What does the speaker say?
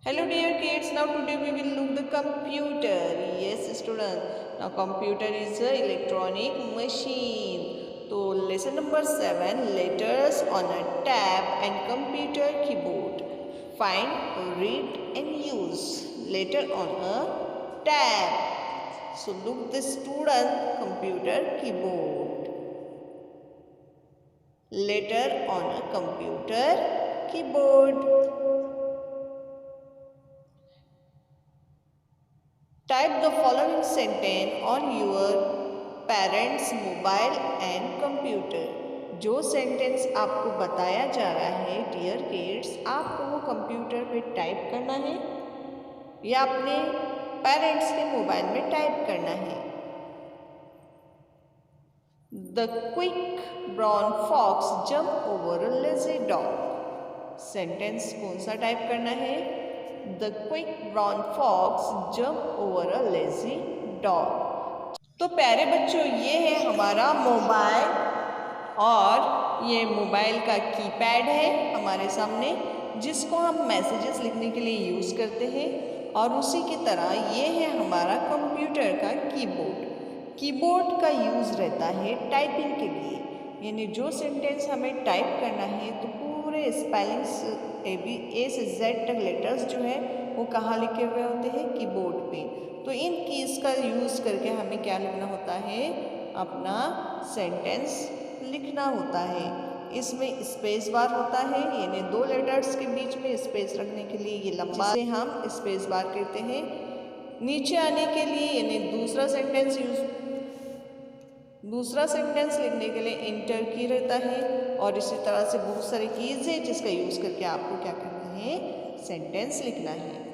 Hello dear kids, now today we will look the computer. Yes students, now computer is a electronic machine. So lesson number 7, letters on a tab and computer keyboard. Find, read and use. Letter on a tab. So look the student, computer keyboard. Letter on a computer keyboard. Type the following sentence on your parents' mobile and computer. जो sentence आपको बताया जा रहा है dear kids, आपको वो computer पे type करना है या अपने पेरेंट्स के मोबाइल में टाइप करना है। The quick brown fox jump over a lazy dog. Sentence कौन सा टाइप करना है? The quick brown fox jumped over a lazy dog। तो प्यारे बच्चों, ये है हमारा मोबाइल और ये मोबाइल का कीपैड है हमारे सामने, जिसको हम मैसेजेस लिखने के लिए यूज़ करते हैं। और उसी की तरह ये है हमारा कंप्यूटर का कीबोर्ड। कीबोर्ड का यूज़ रहता है टाइपिंग के लिए, यानी जो सेंटेंस हमें टाइप करना है तो पूरे स्पेलिंग्स ए से जेड तक लेटर्स जो है वो कहाँ लिखे हुए होते हैं? कीबोर्ड पे। तो इन कीज़ का यूज़ करके हमें क्या लिखना होता है? अपना सेंटेंस लिखना होता है। इसमें स्पेस बार होता है, यानी दो लेटर्स के बीच में स्पेस रखने के लिए ये लंबा, जिसे हम स्पेस बार कहते हैं। नीचे आने के लिए यानी दूसरा सेंटेंस लिखने के लिए इंटर की रहता है। और इसी तरह से बहुत सारी कीज़ है जिसका यूज़ करके आपको क्या करना है? सेंटेंस लिखना है।